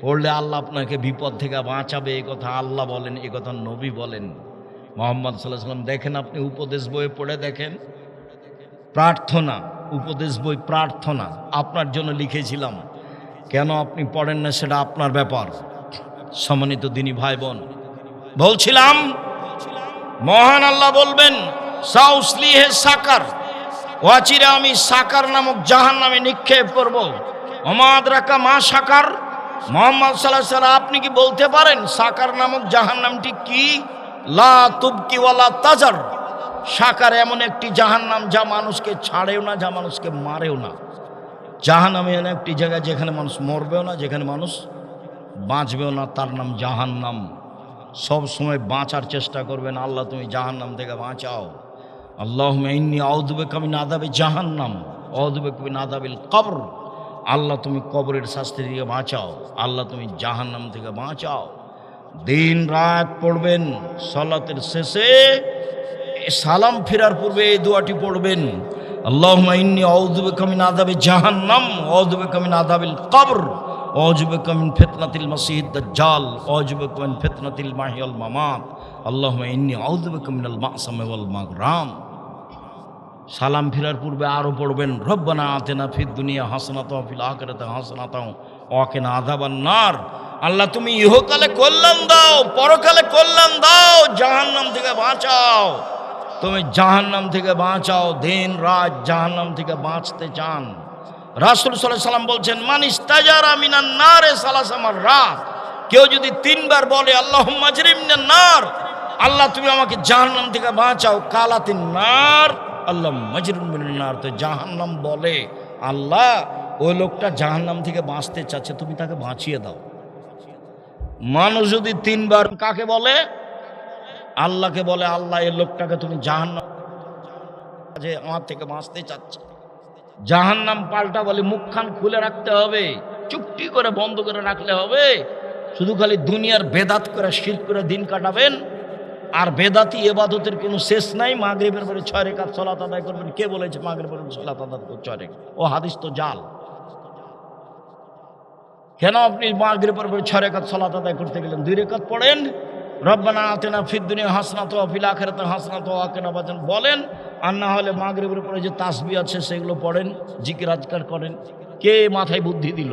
পড়লে আল্লাহ আপনাকে বিপদ থেকে বাঁচাবে। একথা আল্লাহ বলেন, একথা নবী বলেন, মুহাম্মদ সাল্লাল্লাহু আলাইহি ওয়াসাল্লাম। দেখেন, আপনি উপদেশ বই পড়ে দেখেন, প্রার্থনা, উপদেশ বই প্রার্থনা আপনার জন্য লিখেছিলাম। কেন আপনি পড়েন না সেটা আপনার ব্যাপার। সম্মানিত দিনী ভাই বোন, বলছিলাম মহান আল্লাহ বলবেন সাউসলিহে সাকার, অচিরে আমি সাকার নামক জাহান্নামে নিক্ষেপ করব। ওমাদ রাকা মা সাকার, মুহাম্মদ সাল্লাল্লাহু আলাইহি ওয়াসাল্লাম আপনি কি বলতে পারেন সাকার নামক জাহান্নামটি কি? লা তুবকি ওয়ালা তাজার। সাকার এমন একটি জাহান্নাম যা মানুষকে ছাড়েও না, যা মানুষকে মারেও না। জাহান্নাম এমন একটি জায়গা যেখানে মানুষ মরবেও না, যেখানে মানুষ বাঁচবেও না, তার নাম জাহান্নাম। সব সময় বাঁচার চেষ্টা করবেন, আল্লাহ তুমি জাহান্নাম থেকে বাঁচাও। আল্লাহুম্মা ইন্নী আউযু বিকা মিন আযাবি জাহান্নাম ওয়া আউযু বিকা মিন আযাবিল কবর। আল্লাহ তুমি কবরের শাস্তি থেকে বাঁচাও, আল্লাহ তুমি জাহান্নাম থেকে বাঁচাও। দিন রাত পড়বেন, সালাতের শেষে সালাম ফেরার পূর্বে এই দোয়াটি পড়বেন, আল্লাহুম্মা ইন্নী আউযু বিকা মিন আযাবি জাহান্নাম ওয়া আউযু বিকা মিন আযাবিল কবর ওয়া আউযু বিকা মিন ফিতনাতিল মাসিহিদ দাজ্জাল ওয়া আউযু বিকা মিন ফিতনাতিল মাহইয়া ওয়াল মামাত। আল্লাহুম্মা ইন্নী আউযু বিকা মিনাল মা'সামি ওয়াল মাগরাম। সালাম ফেরার পূর্বে আরও পড়বেন, রব্বানা আতিনা ফিদ দুনিয়া হাসানাতাও ওয়া ফিল আখিরাতি হাসানাতাও ওয়া কিনা আযাবান নার। আল্লাহ তুমি ইহকালে কল্যাণ দাও, পরকালে কল্যাণ দাও, জাহান্নাম থেকে বাঁচাও। তুমি জাহান্নাম থেকে বাঁচাও, দিন রাত জাহান্নাম থেকে বাঁচতে চান। রাসূল সাল্লাল্লাহু আলাইহি ওয়াসাল্লাম বলছেন, মান ইস্তাজারা মিনান নারে সালাসা মাররাত। কেউ যদি 3 বার বলে আল্লাহুম্মা আজরিনি মিনান নার, আল্লাহ তুমি আমাকে জাহান্নাম থেকে বাঁচাও, কালাতিন নার আল্লাহুম্মা আজরিনি মিনান নার, তো জাহান্নাম বলে আল্লাহ ওই লোকটা জাহান্নাম থেকে বাঁচতে চাচ্ছে, তুমি তাকে বাঁচিয়ে দাও। মানুষ যদি 3 বার কাকে বলে? আল্লাহকে বলে, আল্লাহ এই লোকটাকে তুমি জাহান্নাম যে আমার থেকে বাঁচতে চাচ্ছে। জাহান্নাম পাল্টা বলে মুখখান খুলে রাখতে হবে, চুপটি করে বন্ধ করে রাখলে হবে। শুধু খালি দুনিয়ার বেদাত করে শিরক করে দিন কাটাবেন, আর বেদাতি ইবাদতের কোনো শেষ নাই। মাগরিবের পরে 6 রাকাত সালাত আদায় করবেন, কে বলেছে মাগরিবের পরে সালাত আদায় করতে 6 রাকাত? ও হাদিস তো জাল। কেন আপনি মাগরিবের পরে 6 রাকাত সালাত আদায় করতে গেলেন? 2 রাকাত পড়েন, রব্বানা আতিনা ফিদ দুনিয়া হাসানাতাও ওয়া ফিল আখিরাতি হাসানাতাও ওয়া কিনা আযাবান বলেন। আর না হলে মাগরিবের পরে যে তাসবিহ আছে সেগুলো পড়েন, জিকির আজকার করেন। কে মাথায় বুদ্ধি দিল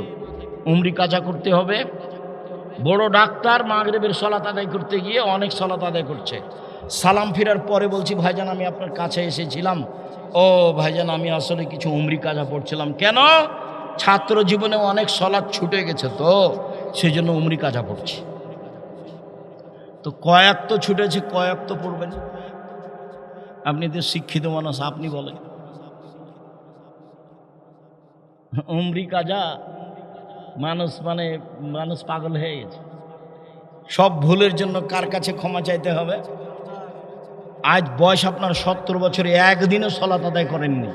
উমরি কাজা করতে হবে? বড় ডাক্তার মাগরিবের সালাত আদায় করতে গিয়ে অনেক সালাত আদায় করছে। সালাম ফেরার পরে বলছি, ভাইজান আমি আপনার কাছে এসেছিলাম। ও ভাইজান আমি আসলে কিছু উমরি কাজা পড়ছিলাম। কেন? ছাত্র জীবনে অনেক সালাত ছুটে গেছে, তো সেই জন্য উমরি কাজা পড়ছি। তো কয়েক তো ছুটেছে, কয়েক তো পড়বেন। আপনি তো শিক্ষিত মানুষ, আপনি বলেন উমরি কাজা মানুষ পাগল হয়ে গেছে। সব ভুলের জন্য কার কাছে ক্ষমা চাইতে হবে? আজ বয়স আপনার 70 বছরে একদিনও সালাত আদায় করেননি,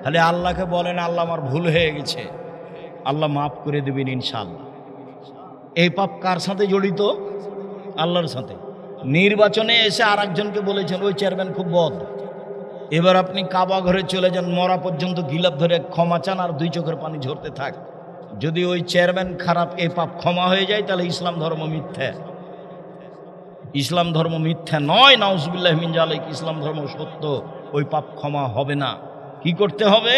তাহলে আল্লাহকে বলেন আল্লাহ আমার ভুল হয়ে গেছে, আল্লাহ মাফ করে দেবেন ইনশাআল্লাহ। এই পাপ কার সাথে জড়িত? আল্লাহর সাথে। নির্বাচনে এসে আর একজনকে বলেছেন ওই চেয়ারম্যান খুব বদ, এবার আপনি কাবা ঘরে চলে যান, মরা পর্যন্ত গিলাপ ধরে ক্ষমা চান আর 2 চোখের পানি ঝরতে থাক। যদি ওই চেয়ারম্যান খারাপ, এই পাপ ক্ষমা হয়ে যায়, তাহলে ইসলাম ধর্ম মিথ্যা। ইসলাম ধর্ম মিথ্যা নয়, নাউজুবিল্লাহ মিন জালিক। ইসলাম ধর্ম সত্য, ওই পাপ ক্ষমা হবে না। কি করতে হবে?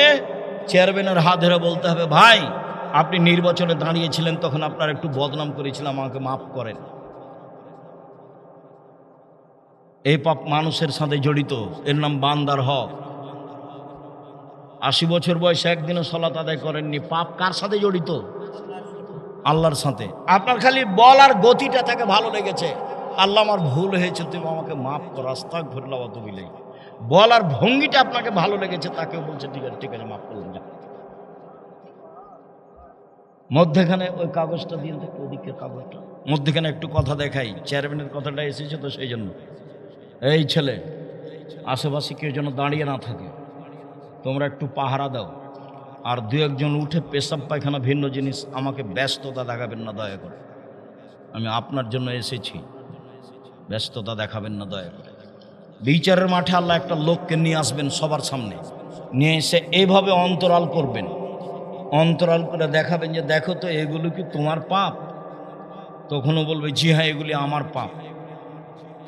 চেয়ারম্যানের হাত ধরে বলতে হবে, ভাই আপনি নির্বাচনে দাঁড়িয়েছিলেন, তখন আপনার একটু বদনাম করেছিলাম, আমাকে মাফ করেন। এই পাপ মানুষের সাথে জড়িত, এর নাম বান্দার হক। 80 বছর বয়সে একদিনও সালাত আদায় করেননি, পাপ কার সাথে জড়িত? আল্লাহর সাথে। আপনার খালি বলার গতিটা তাকে ভালো লেগেছে, আল্লাহ আমার ভুল হয়েছে, তুমি আমাকে মাফ করো, আস্তাগফিরুল্লাহ ওয়া আতুবু ইলাইহি। বলার ভঙ্গিটা আপনাকে ভালো লেগেছে, তাকেও বলছে ঠিক আছে ঠিক আছে মাফ করুন। যা মধ্যেখানে ওই কাগজটা দিয়ে দেখো, ওদিকের কাগজটা মধ্যেখানে একটু কথা দেখাই। চেয়ারম্যানের কথাটা এসেছে তো সেই জন্য। এই ছেলে, আশেপাশে কেউ যেন দাঁড়িয়ে না থাকে, তোমরা একটু পাহারা দাও। আর 2-1 জন উঠে পেশাব পায়খানা ভিন্ন জিনিস, আমাকে ব্যস্ততা দেখাবেন না দয়া করে, আমি আপনার জন্য এসেছি, ব্যস্ততা দেখাবেন না দয়া করে। বিচারের মাঠে আল্লাহ একটা লোককে নিয়ে আসবেন সবার সামনে, নিয়ে এসে এইভাবে অন্তরাল করবেন, অন্তরাল করে দেখাবেন যে দেখো তো এগুলো কি তোমার পাপ? তখনও বলবে জি হ্যাঁ এগুলি আমার পাপ।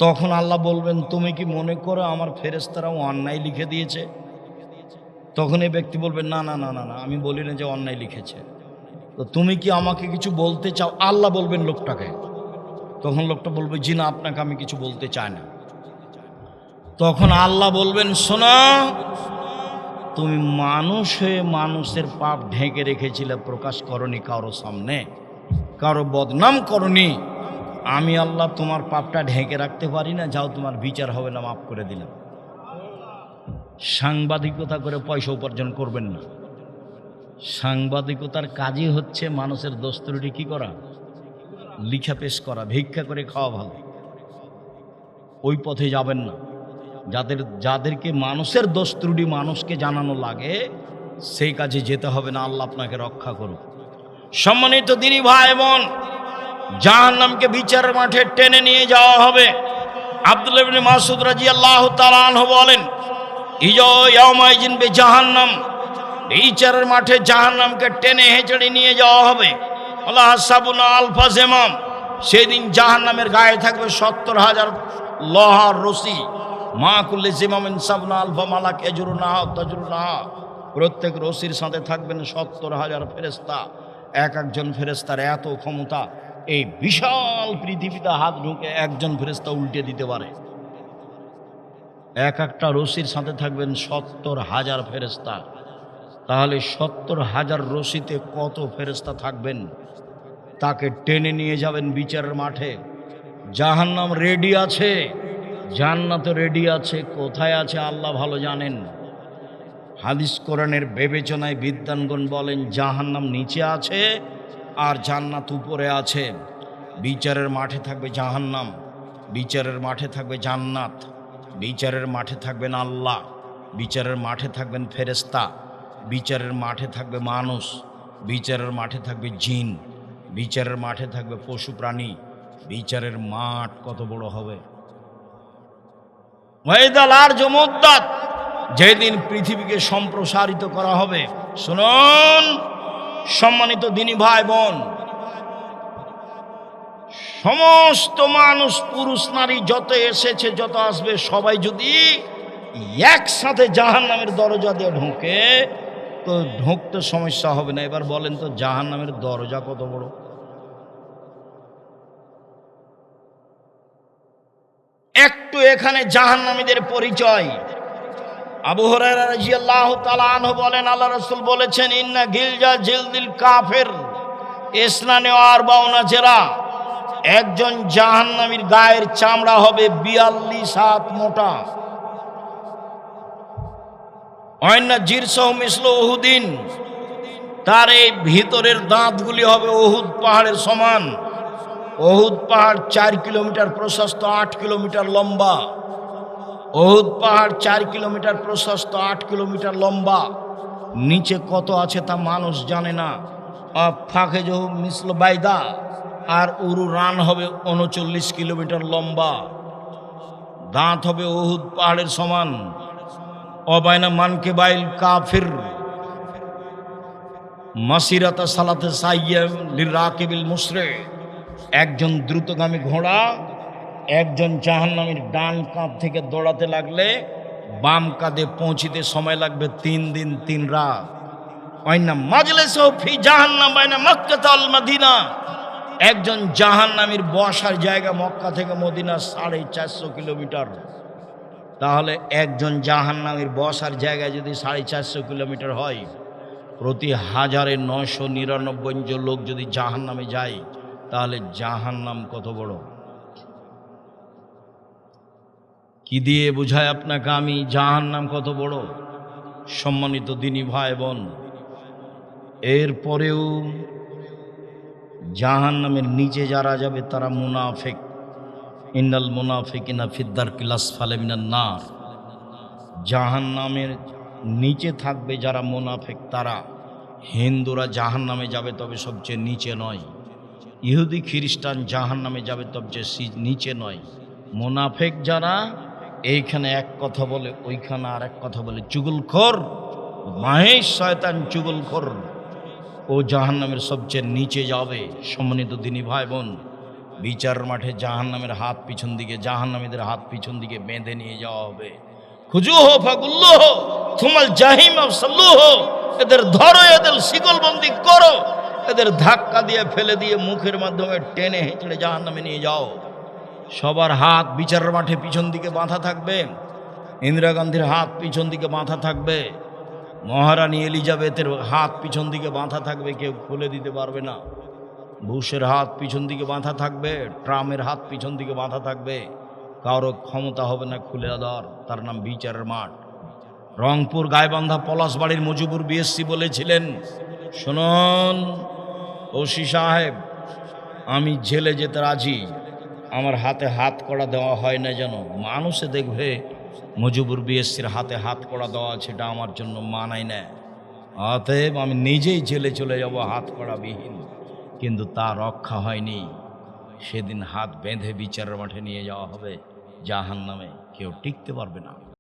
তখন আল্লাহ বলবেন তুমি কি মনে করো আমার ফেরেশতারাও অন্যায় লিখে দিয়েছে? তখন এই ব্যক্তি বলবে না না না না না, আমি বলি না যে অন্যায় লিখেছে, তো তুমি কি আমাকে কিছু বলতে চাও? আল্লাহ বলবেন লোকটাকে। তখন লোকটা বলবে জি না, আপনাকে আমি কিছু বলতে চাই না। তখন আল্লাহ বলবেন শোনো, তুমি মানুষ হয়ে মানুষের পাপ ঢেকে রেখেছিলে, প্রকাশ করনি কারো সামনে, কারো বদনাম করনি। আমি আল্লাহ তোমার পাপটা ঢেকে রাখতে পারি না, যাও তোমার বিচার হবে না, মাফ করে দিলাম। সাংবাদিকতা করে পয়সা উপার্জন করবেন না। সাংবাদিকতার কাজই হচ্ছে মানুষের দোষ ত্রুটি কি করা, লিখা পেশ করা, ভিক্ষা করে খাওয়া ভালো। ওই পথে যাবেন না। যাদেরকে মানুষের দোষ ত্রুটি মানুষকে জানানো লাগে, সেই কাজে যেতে হবে না। আল্লাহ আপনাকে রক্ষা করুক। সম্মানিত দিনী ভাই বোন, জাহান্নামকে বিচারের মাঠে টেনে নিয়ে যাওয়া হবে। আব্দুল্লাহ ইবনে মাসউদ রাদিয়াল্লাহু তাআলা আনহু বলেন, ইয়াউমাইজিন বে জাহান্নাম, বিচারের মাঠে জাহান্নামকে টেনে হেঁচড়ে নিয়ে যাওয়া হবে। আল্লাহ হাসাবুনা আলফা জিমাম, সেদিন জাহান্নামের গায়ে থাকবে 70,000 লোহার রশি। মা কুল্লি জিমামিন সাবনা আলফা মালাক এজরুনাহা তাজরুনাহা, প্রত্যেক রশির সাথে থাকবেন 70,000 ফেরেশতা। এক একজন ফেরেশতার এত ক্ষমতা, এই বিশাল পৃথিবীতে হাত ঢুকে একজন ফেরেশতা উল্টে দিতে পারে। এক একটা রশির সাথে থাকবেন 70,000 ফেরেশতা। তাহলে 70,000 রশিতে কত ফেরেশতা থাকবেন? তাকে টেনে নিয়ে যাবেন বিচারের মাঠে। জাহান্নাম রেডি আছে, জান্নাত রেডি আছে, কোথায় আছে আল্লাহ ভালো জানেন। হাদিস কোরআনের বিবেচনায় বিদ্বানগণ বলেন জাহান্নাম নিচে আছে আর জান্নাত উপরে আছে। বিচারের মাঠে থাকবে জাহান্নাম, বিচারের মাঠে থাকবে জান্নাত, বিচারের মাঠে থাকবেন আল্লাহ, বিচারের মাঠে থাকবেন ফেরেশতা, বিচারের মাঠে থাকবে মানুষ, বিচারের মাঠে থাকবে জিন, বিচারের মাঠে থাকবে পশু প্রাণী। বিচারের মাঠ কত বড় হবে! ওয়াইদাল আরজু মুদ্দাত, যেদিন পৃথিবীকে সম্প্রসারিত করা হবে। শুনুন সম্মানিত দিনী ভাই বোন, সমস্ত মানুষ, পুরুষ নারী যত এসেছে যত আসবে, সবাই যদি একসাথে জাহান্নামের দরজা দিয়ে ঢোকে তো ঢুকতে সমস্যা হবে না। এবার বলেন তো জাহান্নামের দরজা কত বড়? একটু এখানে জাহান্নামীদের পরিচয়। আবু হুরায়রা রাদিয়াল্লাহু তাআলা আনহু বলেন, আল্লাহ রাসূল বলেছেন, ইন্না গিলজা জিলদিল কাফির ইসনানে আরবাউনা জেরা, একজন জাহান্নামীর গায়ের চামড়া হবে 42 হাত মোটা। অন্না জিরসাহু মিসলু উহুদিন, তার এই ভিতরের দাঁতগুলি হবে উহুদ পাহাড়ের সমান। উহুদ পাহাড় 4 কিলোমিটার প্রশস্ত, 8 কিলোমিটার লম্বা। উহুদ পাহাড় 4 কিলোমিটার প্রশস্ত, 8 কিলোমিটার লম্বা। নিচে কত আছে তা মানুষ জানে না। ফাঁকে যে মিসল বাইদা, আর উরু রান হবে 39 কিলোমিটার লম্বা। দাঁত হবে উহুদ পাহাড়ের সমান। অবায়না মানকে বাইল কাফির মাসিরাতা সালাতে সাইয়াম লিরাকিবিল মুসরে, একজন দ্রুতগামী ঘোড়া একজন জাহান্নামীর ডান কাঁধ থেকে দৌড়াতে লাগলে বাম কাঁধে পৌঁছিতে সময় লাগবে 3 দিন 3 রাত। ওয়াইনা মাজলিসু ফি জাহান্নাম বাইনা মক্কা ওয়াল মদিনা, একজন জাহান্নামীর বসার জায়গা মক্কা থেকে মদিনা 450 কিলোমিটার। তাহলে একজন জাহান্নামীর বসার জায়গা যদি 450 কিলোমিটার হয়, প্রতি 1999 জন লোক যদি জাহান্নামে যায়, তাহলে জাহান্নাম কত বড়! কি দিয়ে বুঝায় আপনাকে আমি জাহান্নাম কত বড়? সম্মানিত দিনী ভাই বোন, এরপরেও জাহান্নামের নিচে যারা যাবে তারা মুনাফিক। ইন্নাল মুনাফিকিনা ফিদ্দারকিল আসফালি মিনান নার, জাহান্নামের নিচে থাকবে যারা মুনাফিক তারা। হিন্দুরা জাহান্নামে যাবে তবে সবচেয়ে নিচে নয়, ইহুদি খ্রিস্টান জাহান্নামে যাবে সবচেয়ে নিচে নয়। মুনাফিক যারা এইখানে এক কথা বলে ওইখানে আর এক কথা বলে, চুগলখোর মাহেশ শয়তান চুগলখোর, ও জাহান্নামের সবচেয়ে নিচে যাবে। সম্মানিত দিনী ভাই বোন, বিচার মাঠে জাহান্নামের হাত পিছন দিকে, জাহান্নামীদের হাত পিছন দিকে বেঁধে নিয়ে যাওয়া হবে। খুজুহ ফাগুল্লুহ থুমাল জাহিম আফসাল্লুহ, এদের ধরো, এদের শিকলবন্দি করো, এদের ধাক্কা দিয়ে ফেলে দিয়ে মুখের মাধ্যমে টেনে হেঁচড়ে জাহান্নামে নিয়ে যাও। সবার হাত বিচারের মাঠে পিছন দিকে বাঁধা থাকবে। ইন্দিরা গান্ধীর হাত পিছন দিকে বাঁধা থাকবে, মহারানী এলিজাবেথের হাত পিছন দিকে বাঁধা থাকবে, কেউ খুলে দিতে পারবে না। বুশের হাত পিছন দিকে বাঁধা থাকবে, ট্রাম্পের হাত পিছন দিকে বাঁধা থাকবে, কারো ক্ষমতা হবে না খুলে দেওয়ার। তার নাম বিচারের মাঠ। রংপুর গাইবান্ধা পলাশবাড়ির মুজিবুর বিএসসি বলেছিলেন, শুনুন ওসি সাহেব, আমি জেলে যেতে রাজি, আমার হাতে হাত কড়া দেওয়া হয় না যেন মানুষে দেখবে মুজিবুর বিএসসির হাতে হাত কড়া দেওয়া আছে, এটা আমার জন্য মানায় না। অতএব আমি নিজেই জেলে চলে যাব হাত কড়া বিহীন। কিন্তু তা রক্ষা হয়নি। সেদিন হাত বেঁধে বিচারের মাঠে নিয়ে যাওয়া হবে জাহান্নামে, কেউ টিকতে পারবে না।